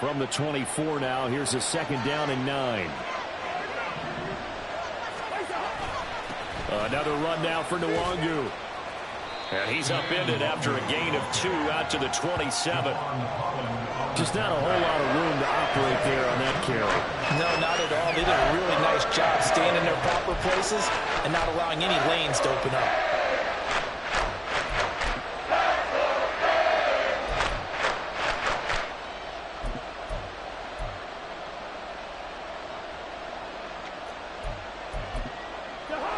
From the 24 now, here's a 2nd down and 9. Another run now for Nwangu. And he's upended after a gain of 2 out to the 27. Just not a whole lot of room to operate there on that carry. No, not at all. They did a really nice job staying in their proper places and not allowing any lanes to open up.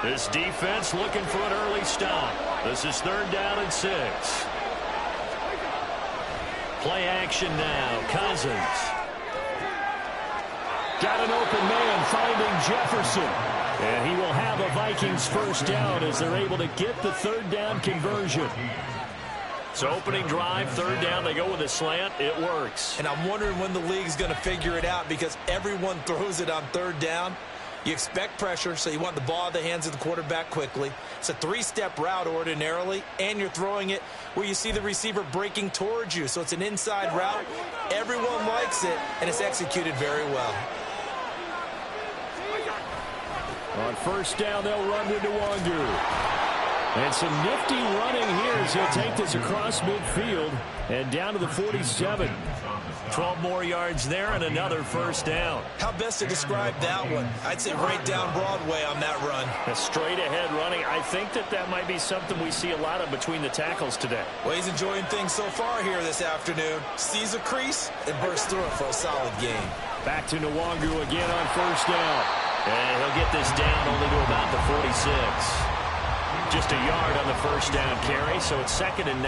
This defense looking for an early stop. This is 3rd down and 6. Play action now. Cousins. Got an open man finding Jefferson. And he will have a Vikings 1st down as they're able to get the 3rd down conversion. So opening drive, 3rd down, they go with a slant. It works. And I'm wondering when the league's going to figure it out because everyone throws it on 3rd down. You expect pressure, so you want the ball in the hands of the quarterback quickly. It's a 3-step route ordinarily, and you're throwing it where you see the receiver breaking towards you. So it's an inside route. Everyone likes it, and it's executed very well. On 1st down, they'll run with Nwangu. And some nifty running here as he'll take this across midfield and down to the 47. 12 more yards there and another 1st down. How best to describe that one? I'd say right down Broadway on that run. A straight ahead running. I think that might be something we see a lot of between the tackles today. Well, he's enjoying things so far here this afternoon. Sees a crease and bursts through it for a solid gain. Back to Nwangu again on 1st down. And he'll get this down only to about the 46. Just a yard on the 1st down carry, so it's 2nd and 9.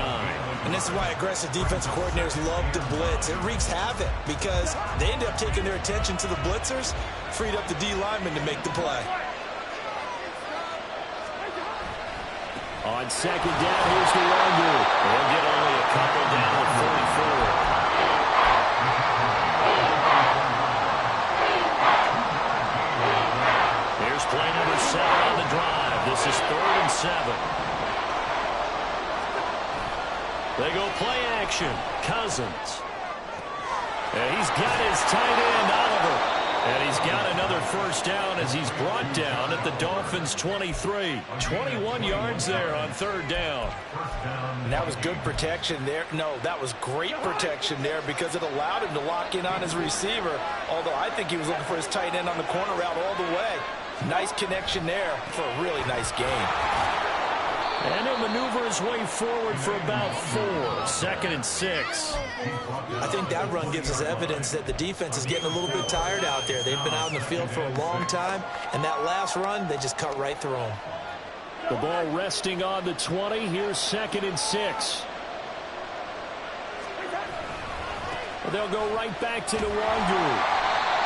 And this is why aggressive defensive coordinators love to blitz. It wreaks havoc because they end up taking their attention to the blitzers, freed up the D lineman to make the play. On 2nd down, here's Nwangu. He'll get only a couple down at 44. Here's play number 7 on the drive. This is 3rd and 7. They go play action. Cousins. And he's got his tight end, Oliver. And he's got another 1st down as he's brought down at the Dolphins' 23. 21 yards there on 3rd down. And that was good protection there. No, that was great protection there because it allowed him to lock in on his receiver. Although I think he was looking for his tight end on the corner route all the way. Nice connection there for a really nice game. And he'll maneuver his way forward for about 4. 2nd and 6. I think that run gives us evidence that the defense is getting a little bit tired out there. They've been out in the field for a long time, and that last run, they just cut right through them. The ball resting on the 20. Here's 2nd and 6. They'll go right back to Nwangu.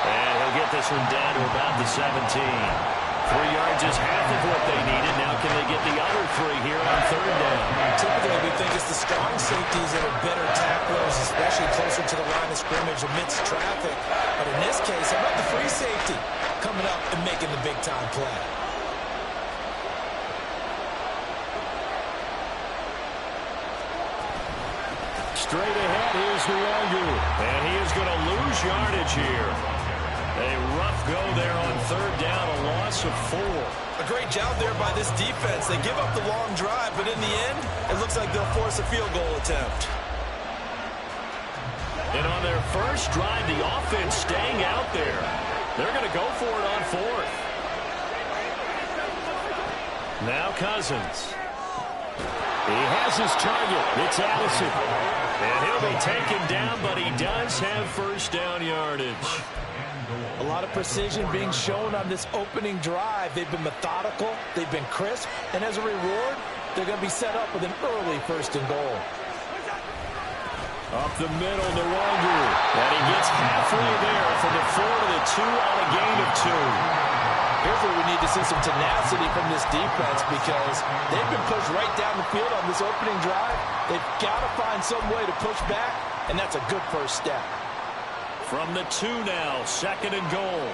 And he'll get this one down to about the 17. 3 yards is half of what they needed. Now can they get the other 3 here on 3rd down? Typically, we think it's the strong safeties that are better tacklers, especially closer to the line of scrimmage amidst traffic. But in this case, how about the free safety coming up and making the big-time play? Straight ahead, here's Nwangu. And he is going to lose yardage here. A rough go there on 3rd down, a loss of 4. A great job there by this defense. They give up the long drive, but in the end, it looks like they'll force a field goal attempt. And on their first drive, the offense staying out there. They're going to go for it on 4th. Now Cousins. He has his target. It's Addison. And he'll be taken down, but he does have 1st down yardage. A lot of precision being shown on this opening drive. They've been methodical, they've been crisp, and as a reward, they're going to be set up with an early 1st and goal. Up the middle, Nwangu. And he gets halfway there from the 4 to the 2 on a gain of 2. Here's where we need to see some tenacity from this defense because they've been pushed right down the field on this opening drive. They've got to find some way to push back, and that's a good first step. From the 2 now, 2nd and goal.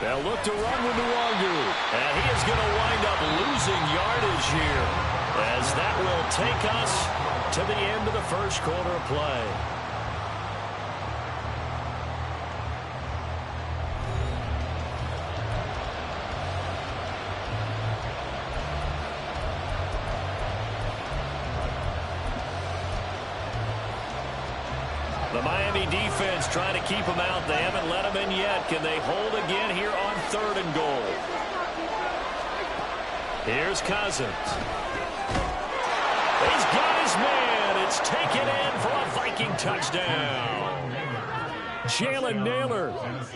They'll look to run with Nwangu. And he is going to wind up losing yardage here, as that will take us to the end of the first quarter of play. The Miami defense trying to keep them out. They haven't let them in yet. Can they hold again here on 3rd and goal? Here's Cousins. He's got his man. It's taken in for a Viking touchdown. Jalen Naylor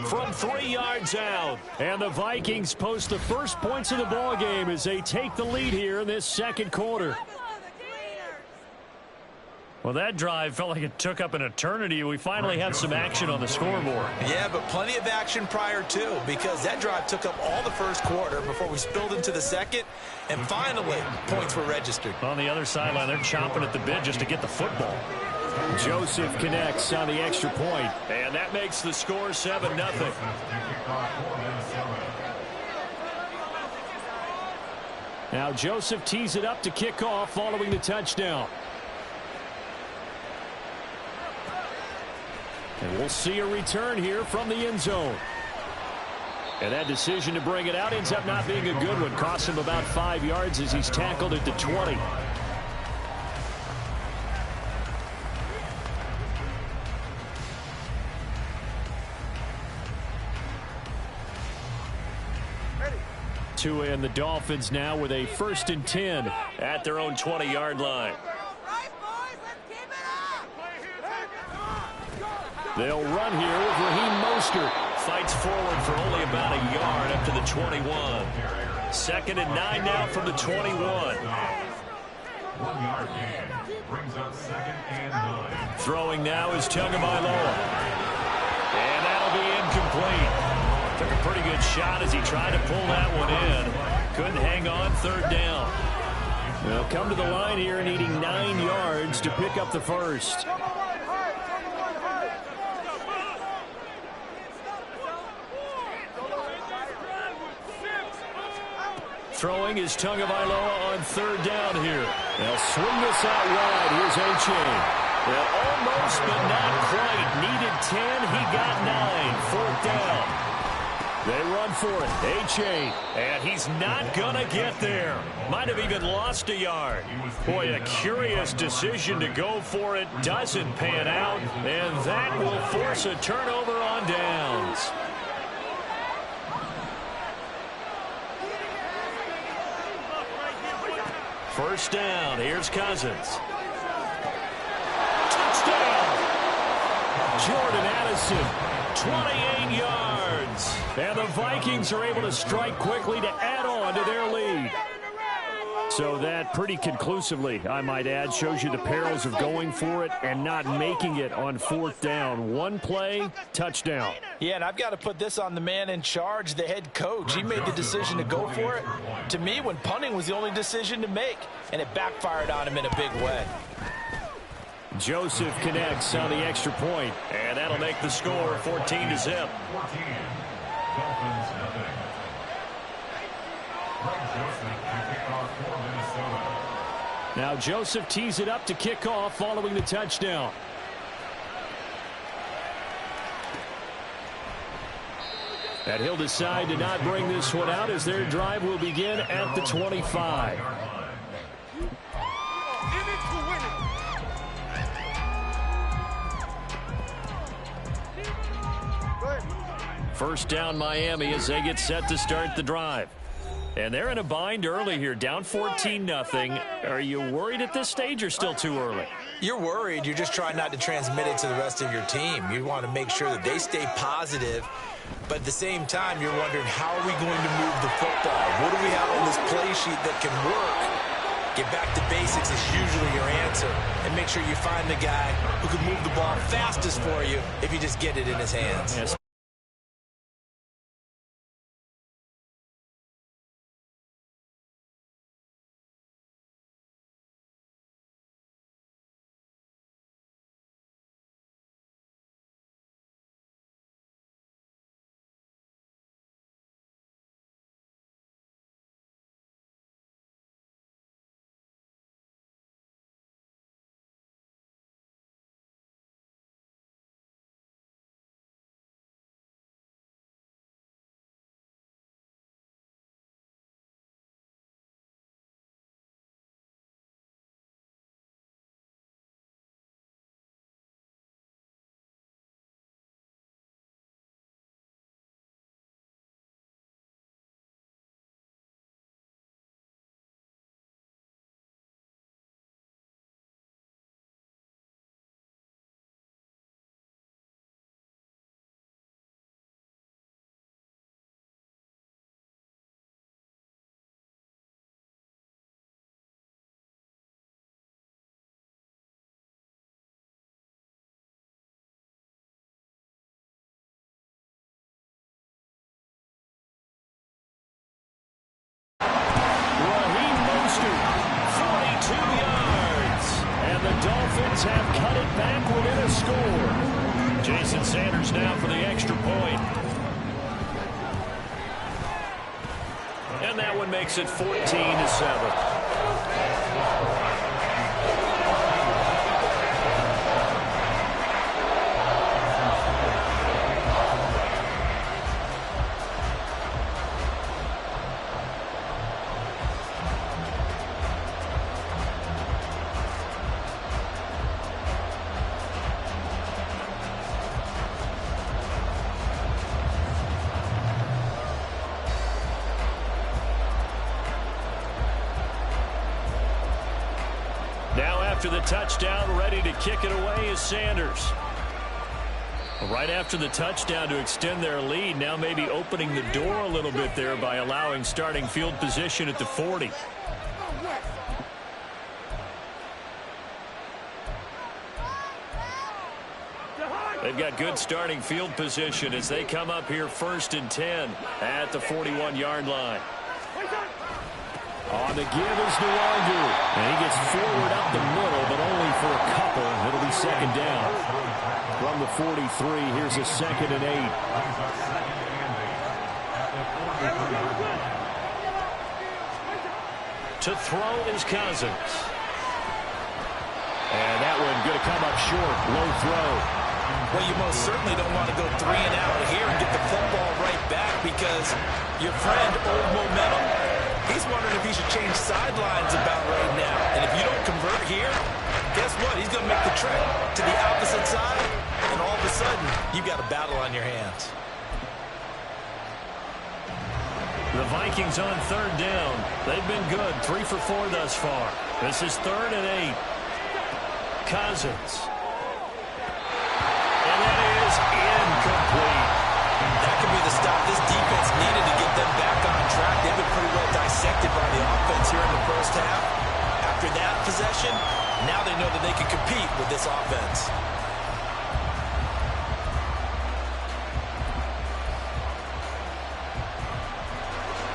from 3 yards out. And the Vikings post the first points of the ball game as they take the lead here in this second quarter. Well, that drive felt like it took up an eternity. We finally have some action on the scoreboard. Yeah, but plenty of action prior to, because that drive took up all the first quarter before we spilled into the second, and finally, points were registered. On the other sideline, they're chomping at the bit just to get the football. Joseph connects on the extra point, and that makes the score 7-0. Now Joseph tees it up to kick off following the touchdown. And we'll see a return here from the end zone. And that decision to bring it out ends up not being a good one. Costs him about 5 yards as he's tackled at the 20. Tua and the Dolphins now with a 1st and 10 at their own 20-yard line. They'll run here with Raheem Mostert. Fights forward for only about a yard up to the 21. 2nd and 9 now from the 21. 1-yard gain brings up 2nd and 9. Throwing now is Tagovailoa. And that'll be incomplete. Took a pretty good shot as he tried to pull that one in. Couldn't hang on 3rd down. They'll come to the line here needing 9 yards to pick up the first. Throwing is Tagovailoa on 3rd down here. They'll swing this out wide. Here's A-Chain. Well, almost, but not quite. Needed 10. He got 9. 4th down. They run for it. A-Chain. And he's not going to get there. Might have even lost a yard. Boy, a curious decision to go for it. Doesn't pan out. And that will force a turnover on downs. First down. Here's Cousins. Touchdown! Jordan Addison, 28 yards. And the Vikings are able to strike quickly to add on to their lead. So that pretty conclusively, I might add, shows you the perils of going for it and not making it on 4th down. One play, touchdown. Yeah, and I've got to put this on the man in charge, the head coach. He made the decision to go for it. To me, when punting was the only decision to make, and it backfired on him in a big way. Joseph connects on the extra point, and that'll make the score 14-0. 14. Dolphins nothing. Joseph to kick off for Minnesota. Now Joseph tees it up to kick off following the touchdown. And he'll decide to not bring this one out as their drive will begin at the 25. First down Miami as they get set to start the drive. And they're in a bind early here, down 14-0. Are you worried at this stage or still too early? You're worried. You're just trying not to transmit it to the rest of your team. You want to make sure that they stay positive. But at the same time, you're wondering, how are we going to move the football? What do we have on this play sheet that can work? Get back to basics is usually your answer. And make sure you find the guy who can move the ball fastest for you if you just get it in his hands. Yes. back within a score. Jason Sanders now for the extra point. And that one makes it 14-7. After the touchdown, ready to kick it away is Sanders. Right after the touchdown to extend their lead, now maybe opening the door a little bit there by allowing starting field position at the 40. They've got good starting field position as they come up here 1st and 10 at the 41-yard line. On the give is Nwangu. And he gets forward up the middle, but only for a couple. It'll be 2nd down. From the 43, here's a 2nd and 8. To throw is Cousins. And that one going to come up short. Low throw. Well, you most certainly don't want to go 3 and out here and get the football right back because your friend, Old Momentum, he's wondering if he should change sidelines about right now. And if you don't convert here, guess what? He's going to make the trip to the opposite side, and all of a sudden, you've got a battle on your hands. The Vikings on 3rd down. They've been good. 3 for 4 thus far. This is 3rd and 8. Cousins. And that is incomplete. That could be the stop this defense needed to get them back on track. They've been pretty well dissected by the offense here in the first half. After that possession, now they know that they can compete with this offense.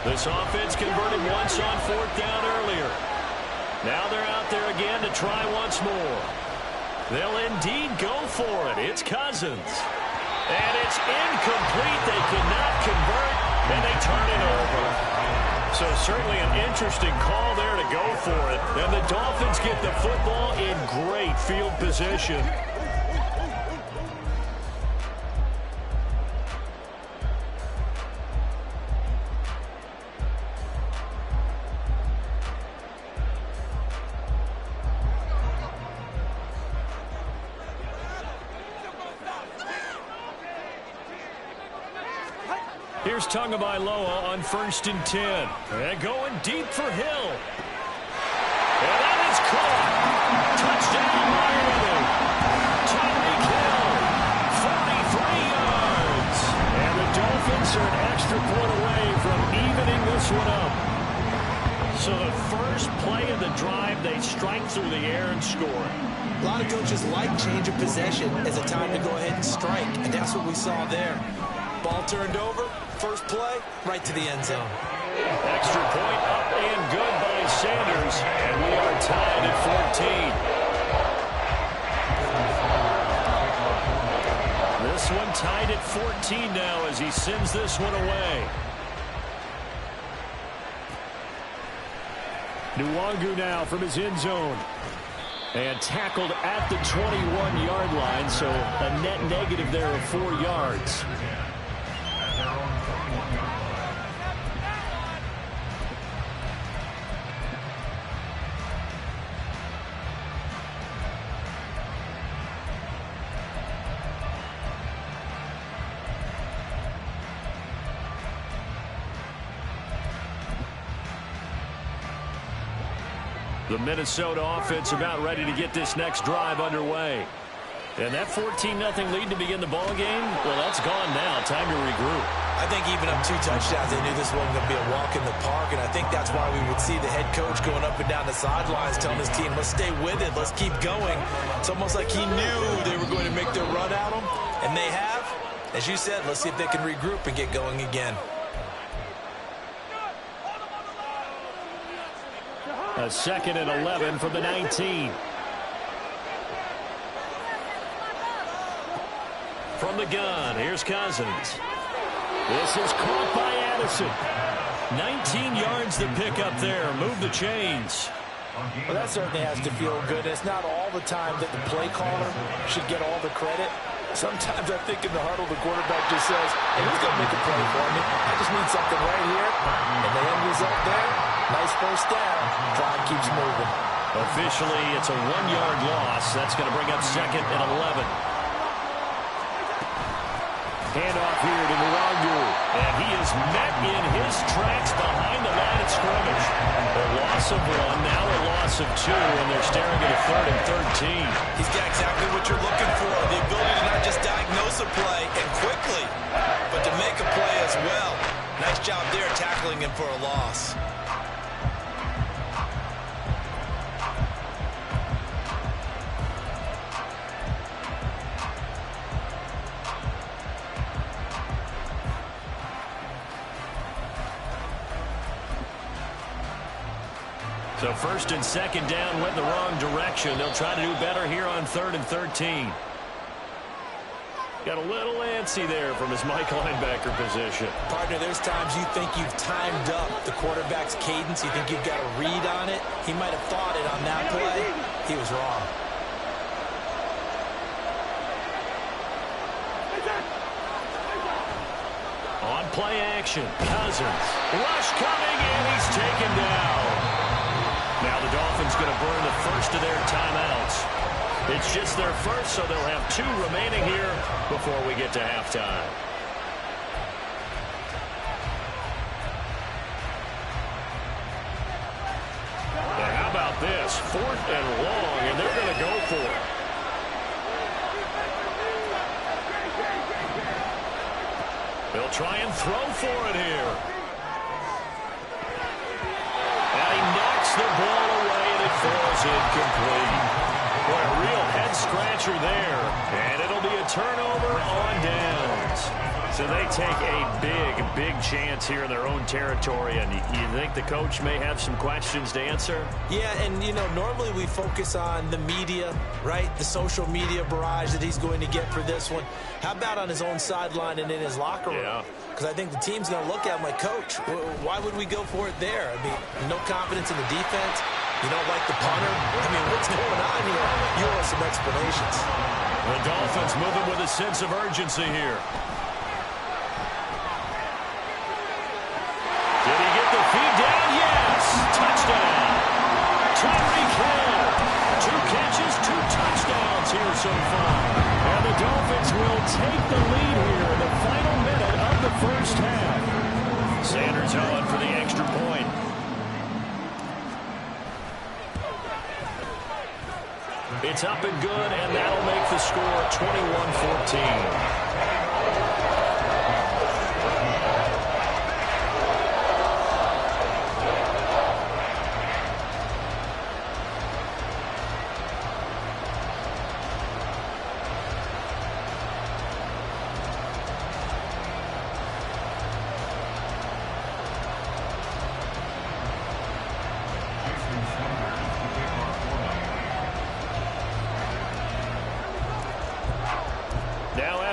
This offense converted once on 4th down earlier. Now they're out there again to try once more. They'll indeed go for it. It's Cousins. And it's incomplete. They cannot convert, and they turn it over. So certainly an interesting call there to go for it. And the Dolphins get the football in great field position. Here's Tagovailoa on 1st and 10. And going deep for Hill. And that is caught. Touchdown, Miami. Tyreek Hill, 43 yards. And the Dolphins are an extra point away from evening this one up. So the first play of the drive, they strike through the air and score. A lot of coaches like change of possession as a time to go ahead and strike, and that's what we saw there. Ball turned over, first play, right to the end zone. Extra point up and good by Sanders, and we are tied at 14. This one tied at 14 now as he sends this one away. Nwangu now from his end zone. And tackled at the 21-yard line, so a net negative there of 4 yards. The Minnesota offense about ready to get this next drive underway. And that 14-0 lead to begin the ball game, well, that's gone now. Time to regroup. I think even up 2 touchdowns, they knew this wasn't going to be a walk in the park, and I think that's why we would see the head coach going up and down the sidelines telling his team, let's stay with it, let's keep going. It's almost like he knew they were going to make their run at him, and they have. As you said, let's see if they can regroup and get going again. A 2nd and 11 from the 19. From the gun, here's Cousins. This is caught by Addison. 19 yards to pick up there. Move the chains. Well, that certainly has to feel good. It's not all the time that the play caller should get all the credit. Sometimes I think in the huddle, the quarterback just says, hey, who's going to make a play for me? I just need something right here. And the end result there, nice first down. Drive keeps moving. Officially, it's a 1-yard loss. That's going to bring up second and 11. Handoff here to Nwangu. And he is met in his tracks behind the line of scrimmage. A loss of 1, now a loss of 2, and they're staring at a 3rd and 13. He's got exactly what you're looking for, the ability to not just diagnose a play and quickly, but to make a play as well. Nice job there tackling him for a loss. So first and second down went in the wrong direction. They'll try to do better here on 3rd and 13. Got a little antsy there from his Mike linebacker position. Partner, there's times you think you've timed up the quarterback's cadence. You think you've got a read on it. He might have thought it on that play. He was wrong. On play action, Cousins. Rush coming, and he's taken down. Now the Dolphins going to burn the first of their timeouts. It's just their first, so they'll have 2 remaining here before we get to halftime. And how about this? 4th and long, and they're going to go for it. They'll try and throw for it here. And he knocks the ball away, and it falls incomplete. Boy, a real head-scratcher there. And it'll be a turnover on downs. So they take a big chance here in their own territory. And you think the coach may have some questions to answer? Yeah, and, you know, normally we focus on the media, right? The social media barrage that he's going to get for this one. How about on his own sideline and in his locker room? Yeah. Because I think the team's going to look at him like, Coach, why would we go for it there? I mean, no confidence in the defense. You don't like the punter? I mean, what's going on here? You want some explanations. The Dolphins moving with a sense of urgency here. Did he get the feed down? Yes! Touchdown! Tyreek Hill. 2 catches, 2 touchdowns here so far. And the Dolphins will take the lead here in the final minute of the first half. Sanders on for the extra point. It's up and good, and that'll make the score 21-14.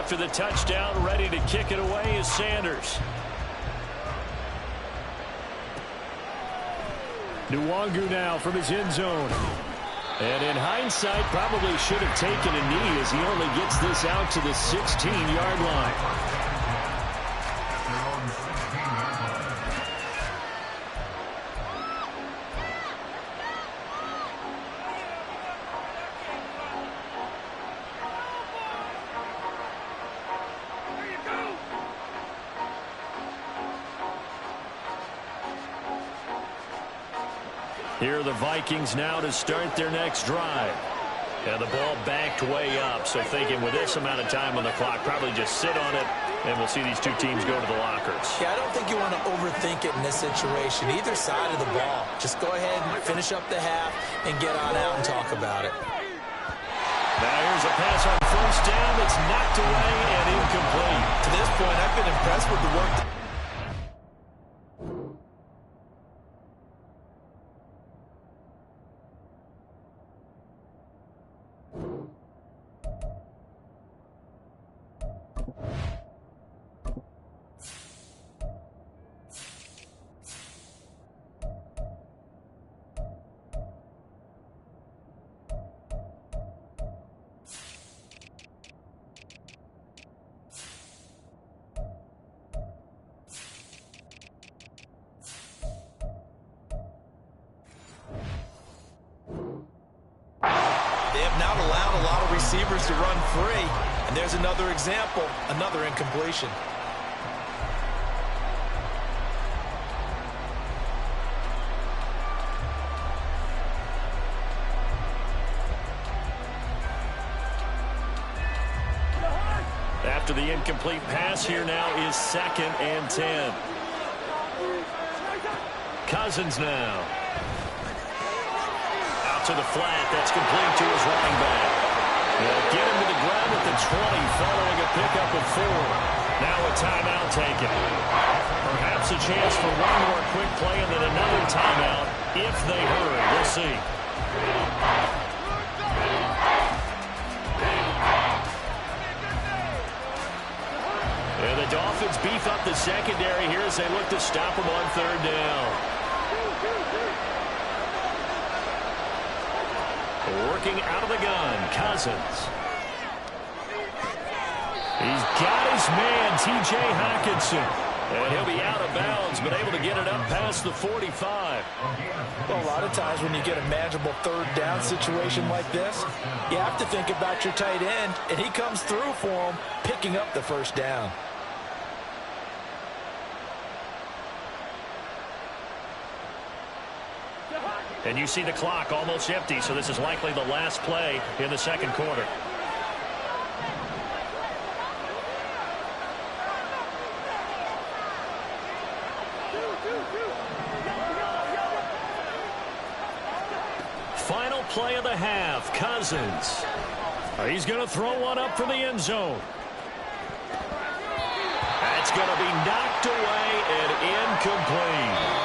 After the touchdown, ready to kick it away is Sanders. Nwangu now from his end zone. And in hindsight, probably should have taken a knee as he only gets this out to the 16-yard line. Here are the Vikings now to start their next drive. And the ball backed way up, so thinking with this amount of time on the clock, probably just sit on it, and we'll see these 2 teams go to the lockers. Yeah, I don't think you want to overthink it in this situation. Either side of the ball. Just go ahead and finish up the half and get on out and talk about it. Now here's a pass on first down that's knocked away and incomplete. To this point, I've been impressed with the work have not allowed a lot of receivers to run free. And there's another example, another incompletion. After the incomplete pass, here now is 2nd and 10. Cousins now. Out to the flat. That's complete to his running back. They'll get him to the ground at the 20 following a pickup of 4. Now a timeout taken. Perhaps a chance for one more quick play and then another timeout if they hurry. We'll see. And the Dolphins beef up the secondary here as they look to stop him on 3rd down. Working out of the gun, Cousins. He's got his man, T.J. Hockenson. And he'll be out of bounds, but able to get it up past the 45. Well, a lot of times when you get a manageable 3rd down situation like this, you have to think about your tight end, and he comes through for him, picking up the 1st down. And you see the clock almost empty, so this is likely the last play in the 2nd quarter. Final play of the half, Cousins. He's going to throw one up for the end zone. That's going to be knocked away and incomplete.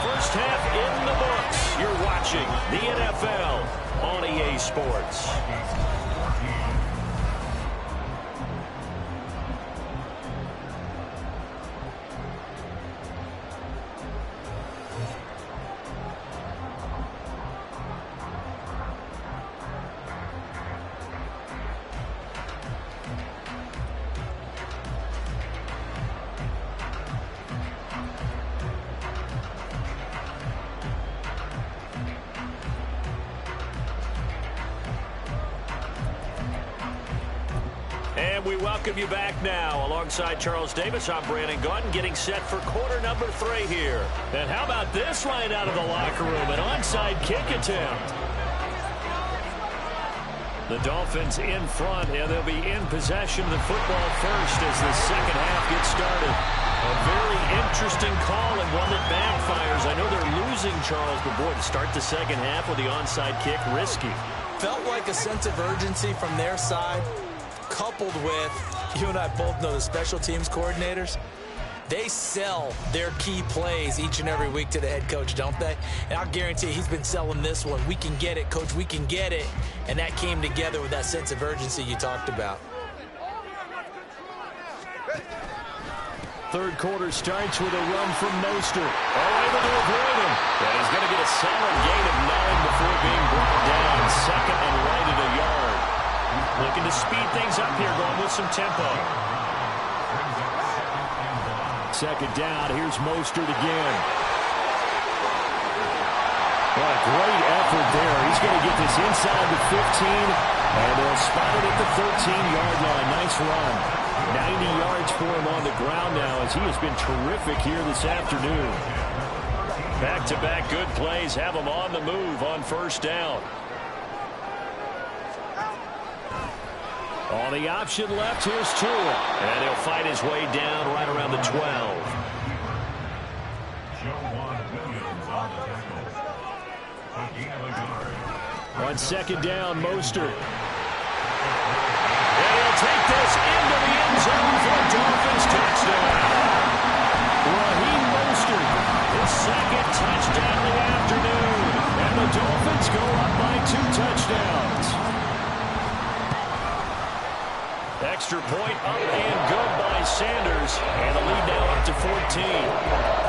First half in the books. You're watching the NFL on EA Sports. And we welcome you back now. Alongside Charles Davis, I'm Brandon Gaudin, getting set for quarter number 3 here. And how about this right out of the locker room? An onside kick attempt. The Dolphins in front, and they'll be in possession of the football first as the 2nd half gets started. A very interesting call and one that backfires. I know they're losing, Charles, but boy, to start the 2nd half with the onside kick, risky. Felt like a sense of urgency from their side, coupled with, you and I both know the special teams coordinators, they sell their key plays each and every week to the head coach, don't they? And I'll guarantee he's been selling this one. We can get it, coach, we can get it. And that came together with that sense of urgency you talked about. 3rd quarter starts with a run from Mostert. Able to avoid him. And he's going to get a solid gain of 9 before being brought down. 2nd and right at a yard. Looking to speed things up here, going with some tempo. 2nd down, here's Mostert again. What a great effort there. He's going to get this inside the 15, and they'll spot it at the 13-yard line. Nice run. 90 yards for him on the ground now as he has been terrific here this afternoon. Back-to-back good plays have him on the move on 1st down. On the option left, here's Tua. And he'll fight his way down right around the 12. On 2nd down, Mostert. And he'll take this into the end zone for a Dolphins touchdown. Raheem Mostert, his 2nd touchdown of the afternoon. And the Dolphins go up by 2 touchdowns. Extra point up and good by Sanders. And the lead now up to 14.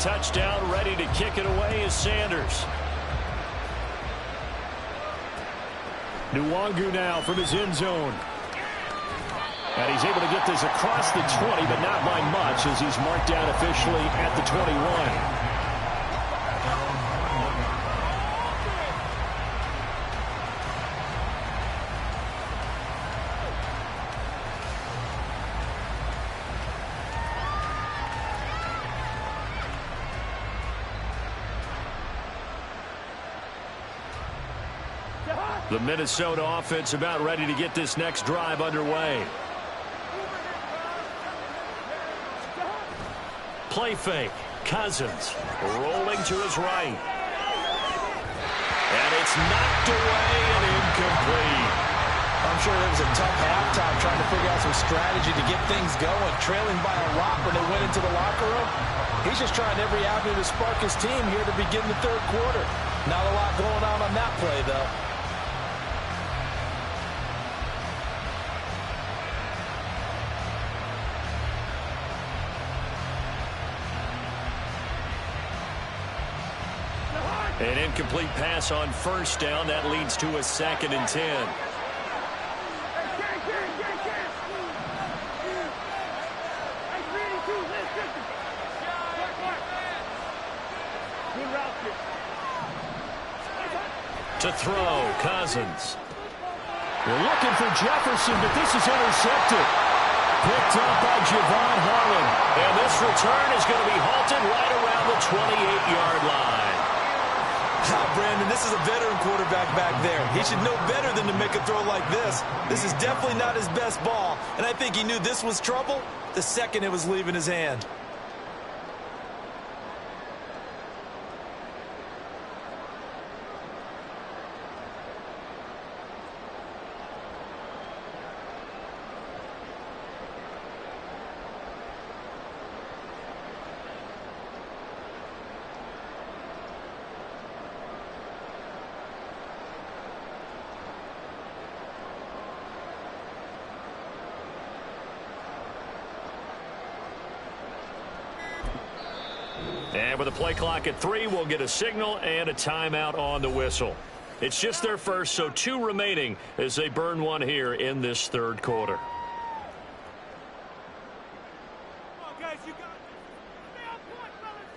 touchdown. Ready to kick it away is Sanders. Nwangu now from his end zone. And he's able to get this across the 20, but not by much as he's marked down officially at the 21. The Minnesota offense about ready to get this next drive underway. Play fake. Cousins rolling to his right. And it's knocked away and incomplete. I'm sure it was a tough halftime trying to figure out some strategy to get things going, trailing by a lot when they went into the locker room. He's just trying every avenue to spark his team here to begin the third quarter. Not a lot going on that play, though. An incomplete pass on first down. That leads to a 2nd and 10. To throw, Cousins. They're looking for Jefferson, but this is intercepted. Picked up by Javon Harlan. And this return is going to be halted right around the 28-yard line. Brandon, this is a veteran quarterback back there. He should know better than to make a throw like this. This is definitely not his best ball, and I think he knew this was trouble the second it was leaving his hand. And with a play clock at 3, we'll get a signal and a timeout on the whistle. It's just their first, so 2 remaining as they burn one here in this third quarter. Come on, guys, you got it. Stay on point, fellas.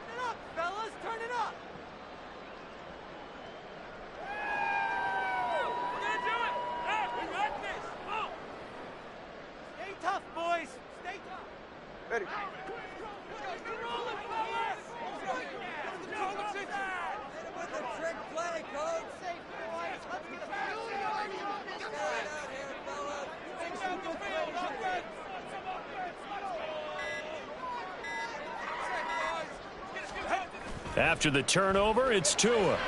Turn it up, fellas. Turn it up. We're going to do it. Hey, we got this. Oh. Stay tough, boys. Stay tough. Ready. After the turnover, it's Tua.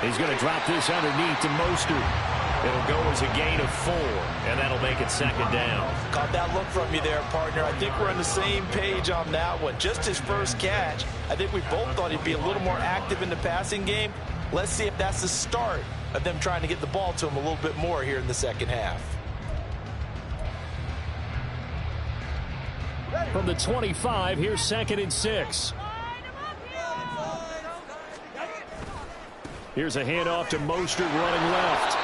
He's going to drop this underneath to Mostert. It'll go as a gain of 4, and that'll make it 2nd down. Caught that look from you there, partner. I think we're on the same page on that one. Just his first catch. I think we both thought he'd be a little more active in the passing game. Let's see if that's the start of them trying to get the ball to him a little bit more here in the second half. From the 25, here's 2nd and 6. Here's a handoff to Mostert running left.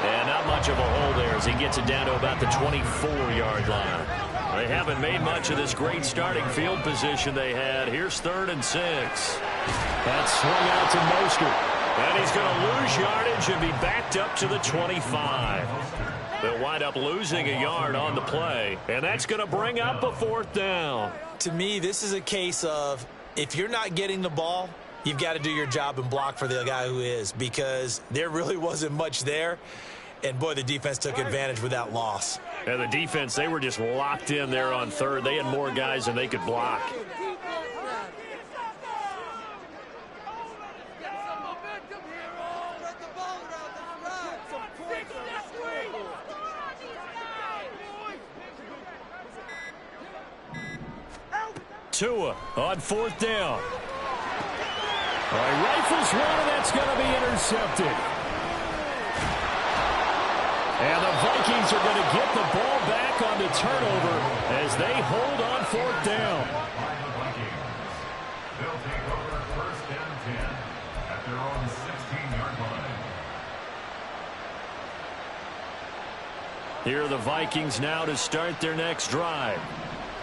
And not much of a hole there as he gets it down to about the 24-yard line. They haven't made much of this great starting field position they had. Here's 3rd and 6. That's swung out to Mostert. And he's going to lose yardage and be backed up to the 25. They'll wind up losing a yard on the play. And that's going to bring up a 4th down. To me, this is a case of if you're not getting the ball, you've got to do your job and block for the guy who is, because there really wasn't much there. And, boy, the defense took advantage with that loss. And the defense, they were just locked in there on 3rd. They had more guys than they could block. Tua on 4th down. All right, rifles one, and that's going to be intercepted. And the Vikings Vikings are going to get the ball back on the turnover as they hold on fourth down. They'll take over first and 10 at their own 16-yard line. Here are the Vikings now to start their next drive.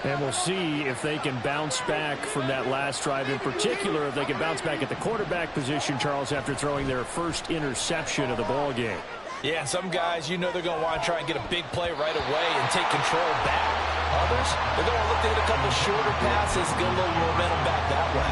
And we'll see if they can bounce back from that last drive. In particular, if they can bounce back at the quarterback position, Charles, after throwing their first interception of the ball game. Yeah, some guys, you know they're going to want to try and get a big play right away and take control back. Others, they're going to look to hit a couple shorter passes, get a little momentum back that way.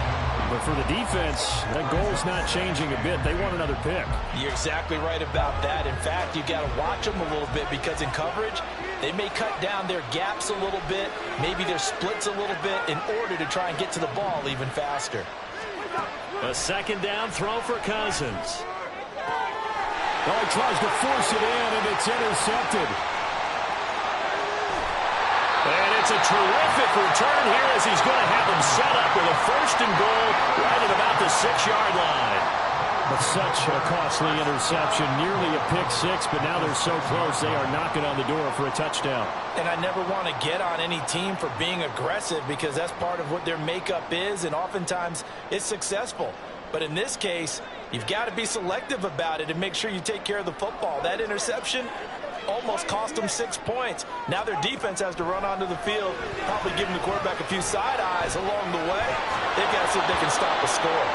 But for the defense, that goal's not changing a bit. They want another pick. You're exactly right about that. In fact, you've got to watch them a little bit because in coverage, they may cut down their gaps a little bit, maybe their splits a little bit in order to try and get to the ball even faster. A second down throw for Cousins. Oh, he tries to force it in, and it's intercepted. And it's a terrific return here as he's going to have them set up with a first and goal right at about the 6-yard line. But such a costly interception, nearly a pick six, but now they're so close they are knocking on the door for a touchdown. And I never want to get on any team for being aggressive because that's part of what their makeup is, and oftentimes it's successful. But in this case, you've got to be selective about it and make sure you take care of the football. That interception almost cost them 6 points. Now their defense has to run onto the field, probably giving the quarterback a few side eyes along the way. They've got to see if they can stop a score.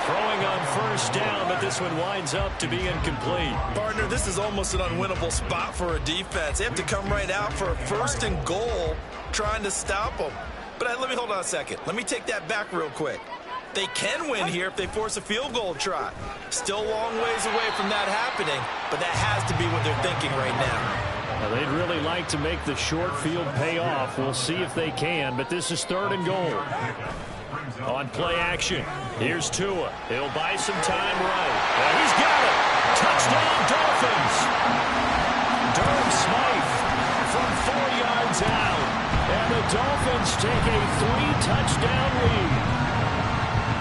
Throwing on first down, but this one winds up to be incomplete. Partner, this is almost an unwinnable spot for a defense. They have to come right out for a first and goal trying to stop them. But let me hold on a second. Let me take that back real quick. They can win here if they force a field goal try. Still a long ways away from that happening, but that has to be what they're thinking right now. Well, they'd really like to make the short field pay off. We'll see if they can, but this is third and goal. On play action, here's Tua. He'll buy some time right. And he's got it. Touchdown, Dolphins. Durham Smythe from 4 yards out. And the Dolphins take a 3-touchdown lead.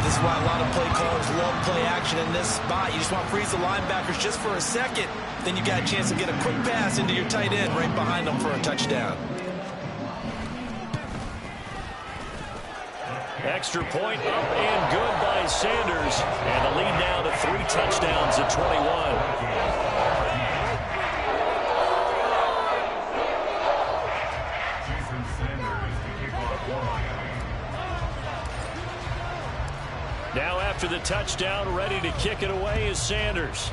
This is why a lot of play callers love play action in this spot. You just want to freeze the linebackers just for a second. Then you got a chance to get a quick pass into your tight end right behind them for a touchdown. Extra point up and good by Sanders. And the lead now to 3 touchdowns at 21. Now after the touchdown, ready to kick it away is Sanders.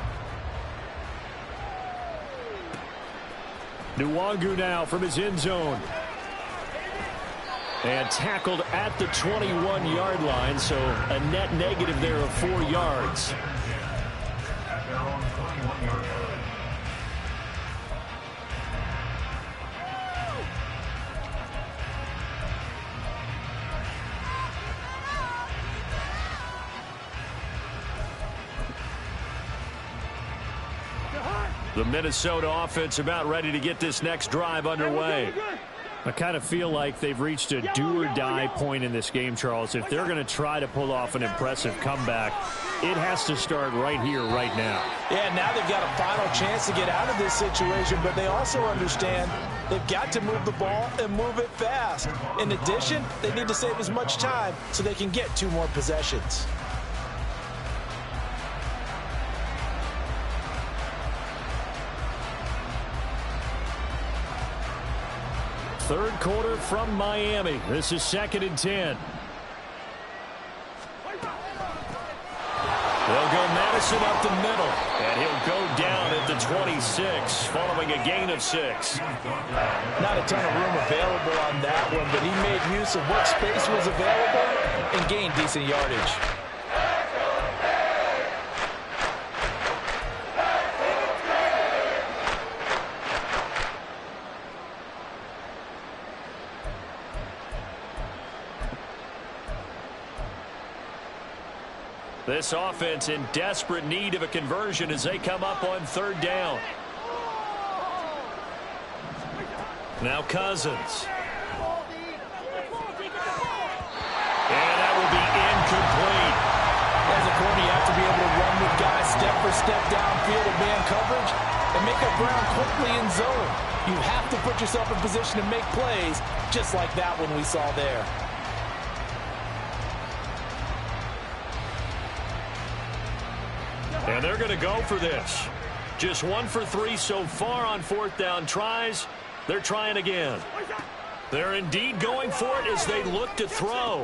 Nwangu now from his end zone. And tackled at the 21-yard line, so a net negative there of 4 yards. At their own 21-yard line. The Minnesota offense about ready to get this next drive underway. I kind of feel like they've reached a do-or-die point in this game, Charles. If they're going to try to pull off an impressive comeback, it has to start right here, right now. Yeah, now they've got a final chance to get out of this situation, but they also understand they've got to move the ball and move it fast. In addition, they need to save as much time so they can get 2 more possessions. Third quarter from Miami. This is 2nd and 10. They'll go Madison up the middle, and he'll go down at the 26, following a gain of 6. Not a ton of room available on that one, but he made use of what space was available and gained decent yardage. This offense in desperate need of a conversion as they come up on 3rd down. Now Cousins. And that will be incomplete. As a corner, you have to be able to run with guys step for step downfield of man coverage and make up ground quickly in zone. You have to put yourself in position to make plays, just like that one we saw there. And they're going to go for this. Just 1 for 3 so far on 4th down tries. They're trying again. They're indeed going for it as they look to throw.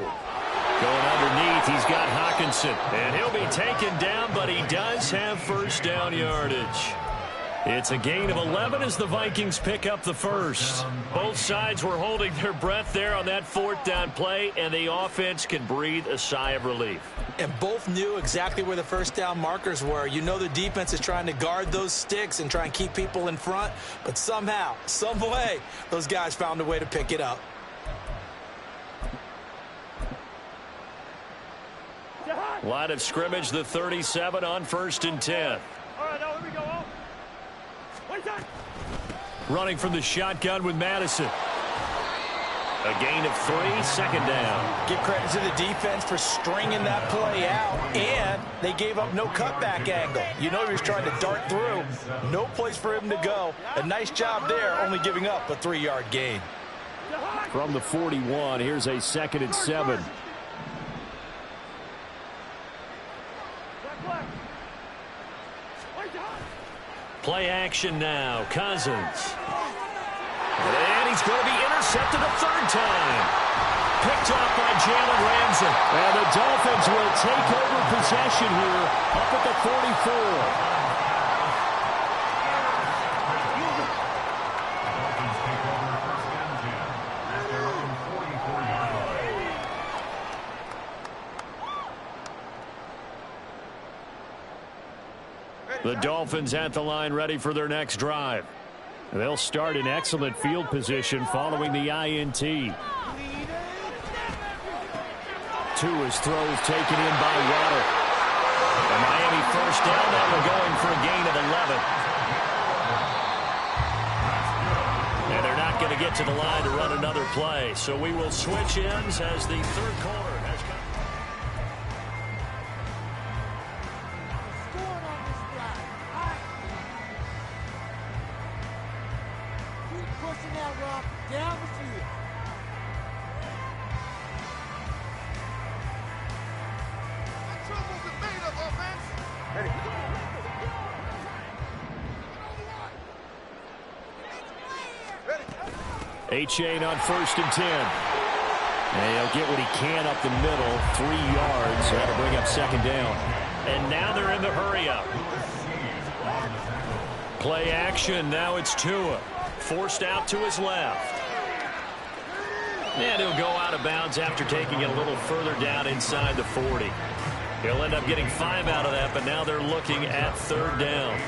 Going underneath, he's got Hawkinson. And he'll be taken down, but he does have first down yardage. It's a gain of 11 as the Vikings pick up the first. Both sides were holding their breath there on that 4th down play, and the offense can breathe a sigh of relief. And both knew exactly where the first down markers were. You know the defense is trying to guard those sticks and try and keep people in front, but somehow, some way, those guys found a way to pick it up. Line of scrimmage, the 37 on 1st and 10. All right, now here we go. Running from the shotgun with Madison. A gain of 3, 2nd down. Give credit to the defense for stringing that play out, and they gave up no cutback angle. You know he was trying to dart through. No place for him to go. A nice job there, only giving up a 3-yard gain. From the 41, here's a 2nd and 7. Play action now. Cousins. And he's going to be intercepted a 3rd time. Picked up by Jalen Ramsey. And the Dolphins will take over possession here up at the 44. The Dolphins at the line ready for their next drive. They'll start in excellent field position following the INT. Tua's throws taken in by Waddle. And Miami first down. Now we're going for a gain of 11. And they're not going to get to the line to run another play. So we will switch ends as the 3rd quarter has come. Down the field. That trouble's been made up, offense. Ready. H-Chain on 1st and 10. And he'll get what he can up the middle. 3 yards. That'll bring up 2nd down. And now they're in the hurry-up. Play action. Now it's Tua. Forced out to his left. And he'll go out of bounds after taking it a little further down inside the 40. He'll end up getting 5 out of that, but now they're looking at 3rd down.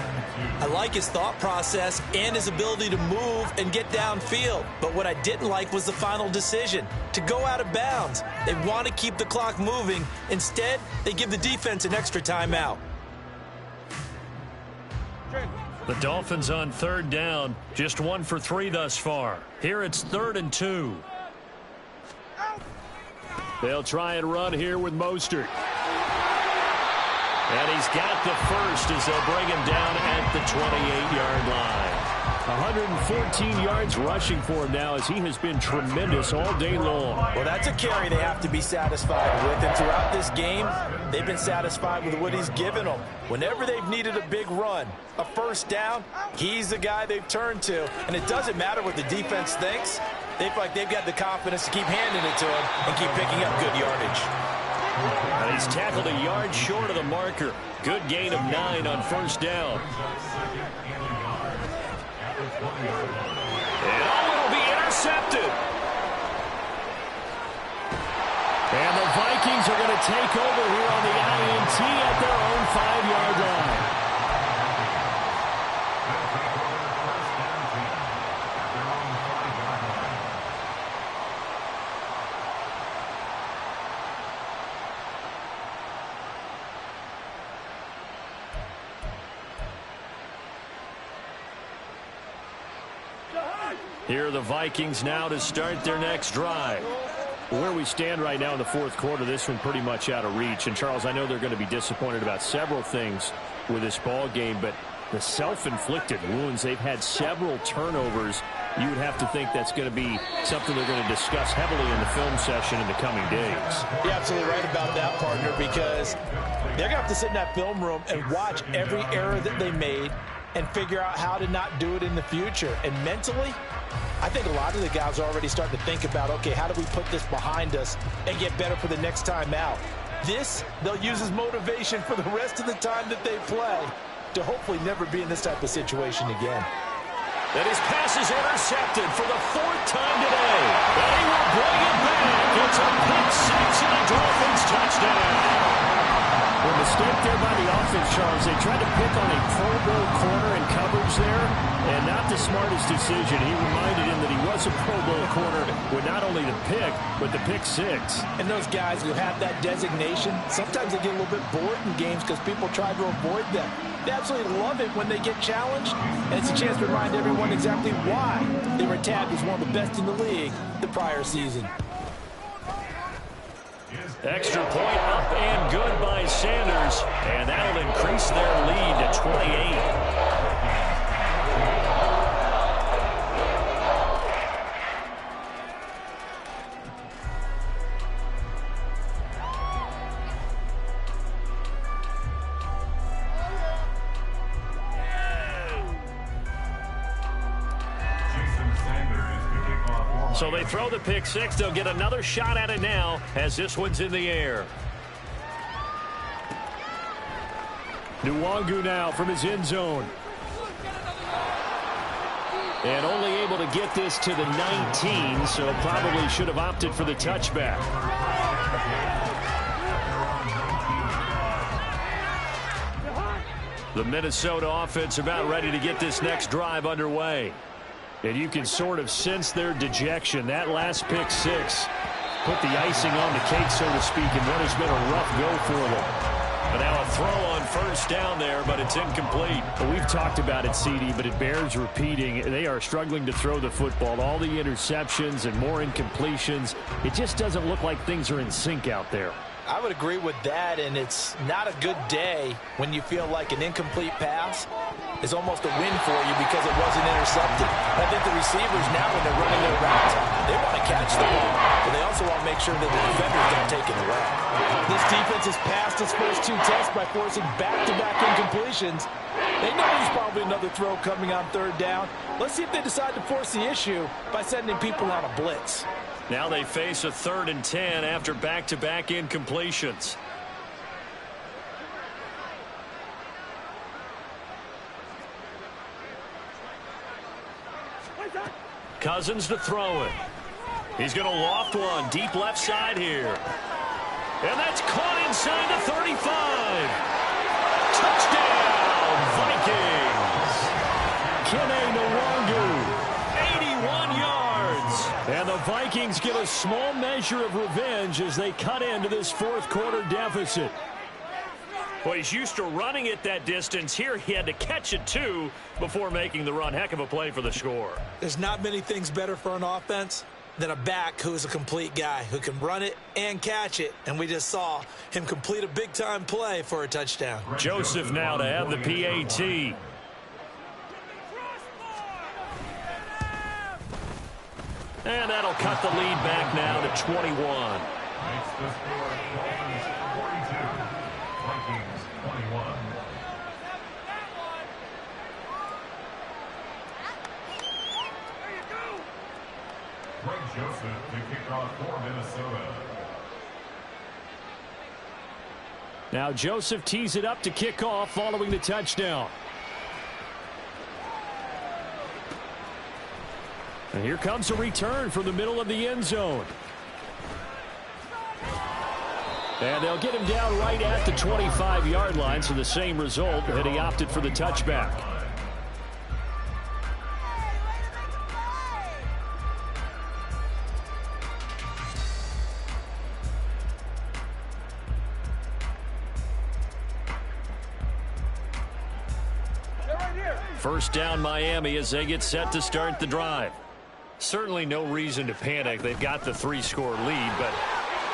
I like his thought process and his ability to move and get downfield. But what I didn't like was the final decision, to go out of bounds. They want to keep the clock moving. Instead, they give the defense an extra timeout. The Dolphins on 3rd down, just 1 for 3 thus far. Here it's 3rd and 2. They'll try and run here with Mostert. And he's got the first as they'll bring him down at the 28-yard line. 114 yards rushing for him now as he has been tremendous all day long. Well, that's a carry they have to be satisfied with. And throughout this game, they've been satisfied with what he's given them. Whenever they've needed a big run, a first down, he's the guy they've turned to. And it doesn't matter what the defense thinks. They feel like they've got the confidence to keep handing it to him and keep picking up good yardage. And he's tackled a yard short of the marker. Good gain of 9 on first down. And it'll be intercepted. And the Vikings are going to take over here on the INT at their own 5-yard line. Here are the Vikings now to start their next drive. Where we stand right now in the 4th quarter, this one pretty much out of reach. And, Charles, I know they're going to be disappointed about several things with this ball game, but The self-inflicted wounds. They've had several turnovers. You would have to think that's going to be something they're going to discuss heavily in the film session in the coming days. You're absolutely right about that, partner, because they're going to have to sit in that film room and watch every error that they made and figure out how to not do it in the future. And mentally, I think a lot of the guys are already starting to think about, okay, how do we put this behind us and get better for the next time out? This, they'll use as motivation for the rest of the time that they play to hopefully never be in this type of situation again. And his pass is intercepted for the 4th time today. And he will bring it back. It's a pick six and a Dolphins touchdown. A mistake there by the offense, Charles. They tried to pick on a Pro Bowl corner in coverage there, and not the smartest decision. He reminded him that he was a Pro Bowl corner with not only the pick, but the pick six. And those guys who have that designation, sometimes they get a little bit bored in games because people try to avoid them. They absolutely love it when they get challenged, and it's a chance to remind everyone exactly why they were tagged as one of the best in the league the prior season. Extra point up and good by Sanders, and that'll increase their lead to 28. So they throw the pick six. They'll get another shot at it now as this one's in the air. Nwangu now from his end zone. And only able to get this to the 19, so probably should have opted for the touchback. The Minnesota offense about ready to get this next drive underway. And you can sort of sense their dejection. That last pick six put the icing on the cake, so to speak, in what has been a rough go for them. And now a throw on first down there, but it's incomplete. Well, we've talked about it, CD, but it bears repeating. They are struggling to throw the football. All the interceptions and more incompletions. It just doesn't look like things are in sync out there. I would agree with that, and it's not a good day when you feel like an incomplete pass is almost a win for you because it wasn't intercepted. I think the receivers now, when they're running their routes, they want to catch the ball, but they also want to make sure that the defenders don't take it away. This defense has passed its first 2 tests by forcing back-to-back incompletions. They know there's probably another throw coming on 3rd down. Let's see if they decide to force the issue by sending people on a blitz. Now they face a 3rd and 10 after back-to-back incompletions. Cousins to throw it. He's going to loft one deep left side here. And that's caught inside the 35. Touchdown, Vikings. Kene Nwangu, 81 yards. And the Vikings get a small measure of revenge as they cut into this 4th quarter deficit. Well, he's used to running it that distance. Here he had to catch it, too, before making the run. Heck of a play for the score. There's not many things better for an offense than a back who is a complete guy who can run it and catch it. And we just saw him complete a big-time play for a touchdown. Joseph now to have the PAT. And that'll cut the lead back now to 21. Makes the score Dolphins 42, Vikings 21. Greg Joseph to kick off for Minnesota. Now Joseph tees it up to kick off following the touchdown. And here comes a return from the middle of the end zone. And they'll get him down right at the 25-yard line, so the same result, and he opted for the touchback. First down Miami as they get set to start the drive. Certainly no reason to panic. They've got the 3-score lead, but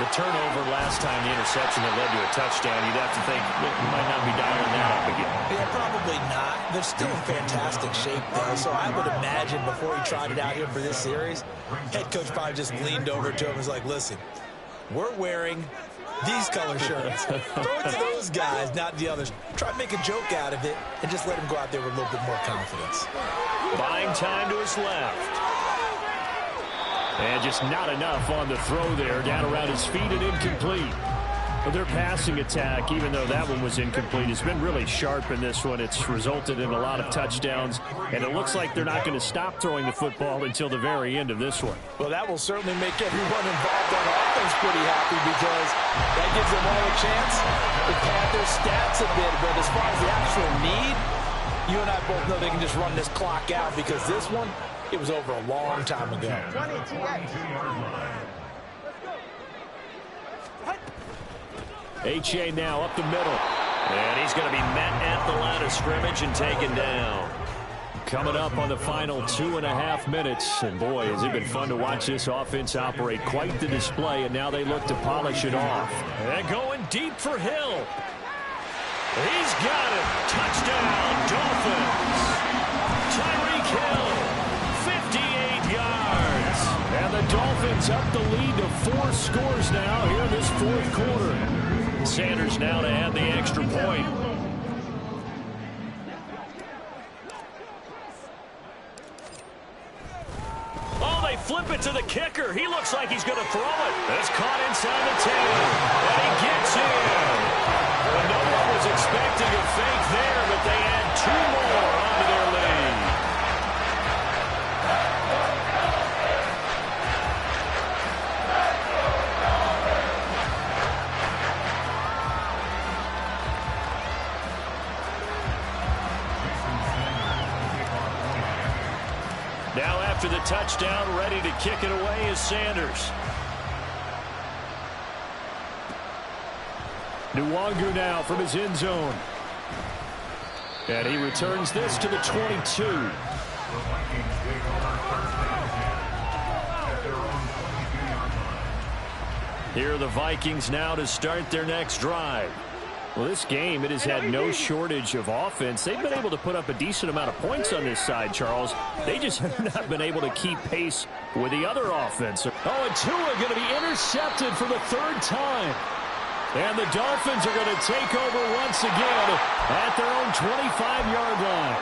The turnover last time, the interception that led to a touchdown, you'd have to think you might not be dialing that up again. Yeah, probably not. They're still in fantastic shape, though, so I would imagine before he tried it out here for this series, head coach probably just leaned over to him and was like, listen, we're wearing these color shirts. Throw it to those guys, not the others. Try to make a joke out of it and just let him go out there with a little bit more confidence. Buying time to his left. And just not enough on the throw there. Down around his feet and incomplete. But their passing attack, even though that one was incomplete, has been really sharp in this one. It's resulted in a lot of touchdowns. And it looks like they're not going to stop throwing the football until the very end of this one. Well, that will certainly make everyone involved on offense pretty happy because that gives them all a chance to pad their stats a bit. But as far as the actual need, you and I both know they can just run this clock out because this one, it was over a long time ago. H.A. now up the middle. And he's going to be met at the line of scrimmage and taken down. Coming up on the final 2.5 minutes. And boy, has it been fun to watch this offense operate. Quite the display, and now they look to polish it off. And going deep for Hill. He's got it. Touchdown, Dolphins. Tyreek Hill. 58 yards. And the Dolphins up the lead to 4 scores now here in this fourth quarter. Sanders now to add the extra point. Oh, they flip it to the kicker. He looks like he's going to throw it. It's caught inside the 10. And he gets in. Well, no one was expecting a fake there, but they add 2 more onto their lead. Now after the touchdown, ready to kick it away is Sanders. Nwangu now from his end zone. And he returns this to the 22. Here are the Vikings now to start their next drive. Well, this game, it has had no shortage of offense. They've been able to put up a decent amount of points on this side, Charles. They just have not been able to keep pace with the other offense. Oh, and Tua going to be intercepted for the 3rd time. And the Dolphins are going to take over once again at their own 25-yard line.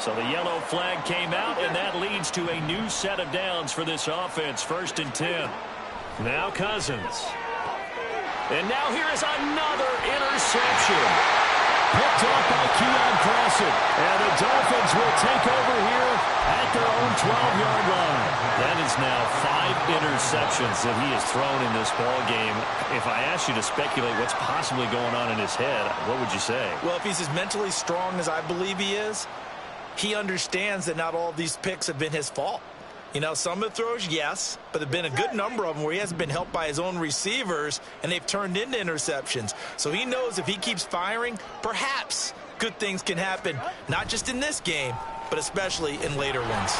So the yellow flag came out, and that leads to a new set of downs for this offense. 1st and 10. Now Cousins. And now here is another interception. Picked off by Keon Crossen. And the Dolphins will take over here at their own 12-yard line. That is now 5 interceptions that he has thrown in this ball game. If I asked you to speculate what's possibly going on in his head, what would you say? Well, if he's as mentally strong as I believe he is, he understands that not all of these picks have been his fault. You know, some of the throws, yes, but there have been a good number of them where he hasn't been helped by his own receivers, and they've turned into interceptions. So he knows if he keeps firing, perhaps good things can happen, not just in this game, but especially in later ones.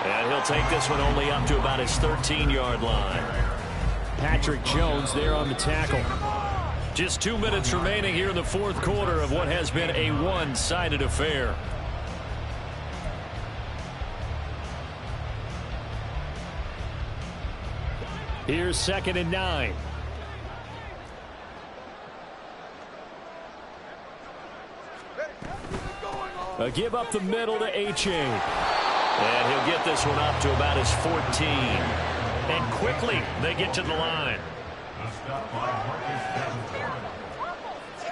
And he'll take this one only up to about his 13-yard line. Patrick Jones there on the tackle. Just 2 minutes remaining here in the fourth quarter of what has been a one-sided affair. Here's 2nd and 9. A give up the middle to H.A. And he'll get this one up to about his 14. And quickly they get to the line. A stop by Marcus Davenport.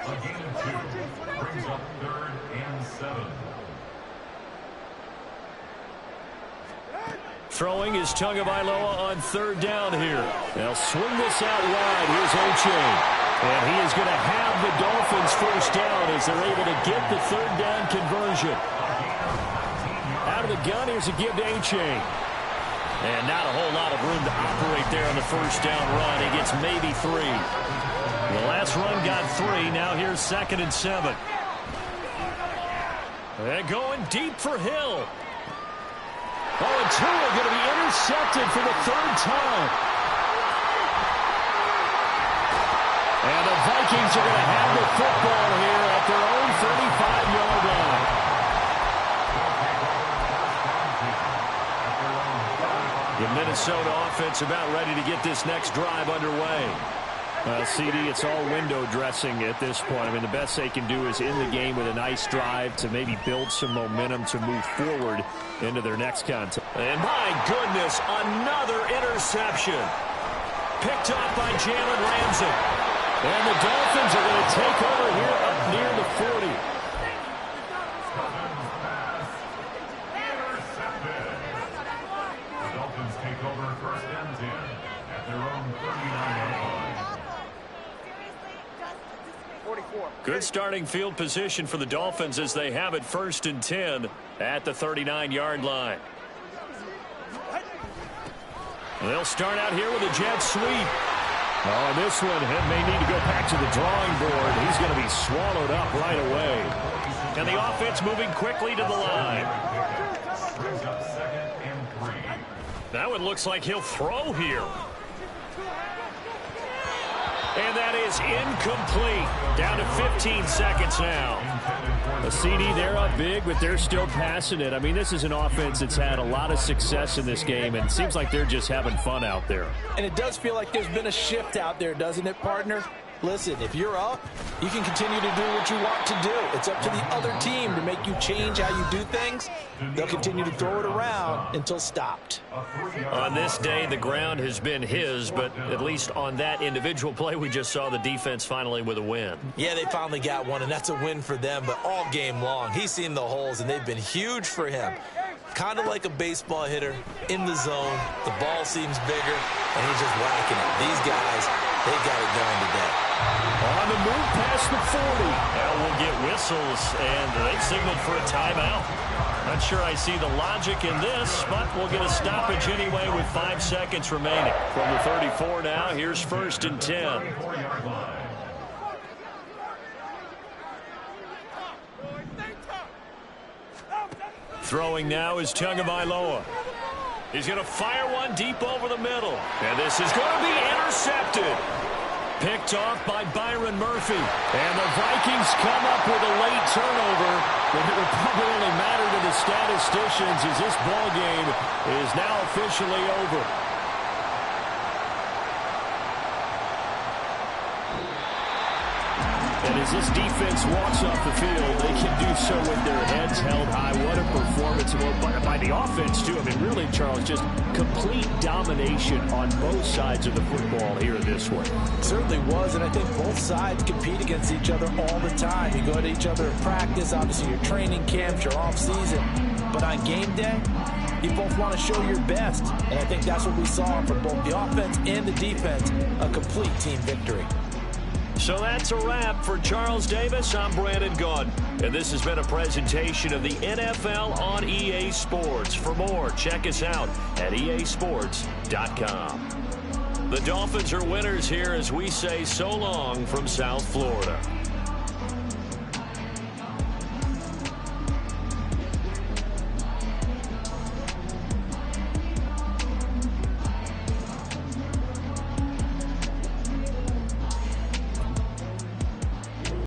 A gain of 2 brings up 3rd and 7. Throwing is Tagovailoa on 3rd down here. They'll swing this out wide. Here's H.A. And he is going to have the Dolphins 1st down as they're able to get the 3rd down conversion. Out of the gun, here's a give to H.A. And not a whole lot of room to operate there on the 1st down run. He gets maybe 3. The last run got 3. Now here's 2nd and 7. And going deep for Hill. Oh, and two are going to be intercepted for the third time. And the Vikings are going to have the football here at their own 35-yard line. The Minnesota offense about ready to get this next drive underway. CD, it's all window dressing at this point. I mean, the best they can do is in the game with a nice drive to maybe build some momentum to move forward into their next contest. And my goodness, another interception. Picked off by Jalen Ramsey. And the Dolphins are going to take over here up near the 40. The Dolphins take over first and 10 at their own 39-yard line. Good starting field position for the Dolphins as they have it first and 10 at the 39-yard line. They'll start out here with a jet sweep. Oh, this one may need to go back to the drawing board. He's going to be swallowed up right away. And the offense moving quickly to the line. Brings up second and 3. That one looks like he'll throw here. And that is incomplete. Down to 15 seconds now. A CD, they're up big, but they're still passing it. I mean, this is an offense that's had a lot of success in this game, and it seems like they're just having fun out there. And it does feel like there's been a shift out there, doesn't it, partner? Listen, if you're up, you can continue to do what you want to do. It's up to the other team to make you change how you do things. They'll continue to throw it around until stopped. On this day, the ground has been his, but at least on that individual play, we just saw the defense finally with a win. Yeah, they finally got one, and that's a win for them, but all game long, he's seen the holes, and they've been huge for him. Kind of like a baseball hitter in the zone. The ball seems bigger, and he's just whacking it. These guys, they got it going today. On the move past the 40. Now we'll get whistles, and they've signaled for a timeout. Not sure I see the logic in this, but we'll get a stoppage anyway with 5 seconds remaining. From the 34 now, here's first and 10. Throwing now is Tagovailoa. He's going to fire one deep over the middle. And this is going to be intercepted. Picked off by Byron Murphy. And the Vikings come up with a late turnover. But it will probably only matter to the statisticians as this ball game is now officially over. And as this defense walks off the field, they can do so with their heads held high. What a performance by the offense, too. I mean, really, Charles, just complete domination on both sides of the football here in this one. Certainly was, and I think both sides compete against each other all the time. You go to each other in practice, obviously your training camps, your off-season. But on game day, you both want to show your best. And I think that's what we saw from both the offense and the defense, a complete team victory. So that's a wrap for Charles Davis. I'm Brandon Gaudin, and this has been a presentation of the NFL on EA Sports. For more, check us out at easports.com. The Dolphins are winners here as we say so long from South Florida.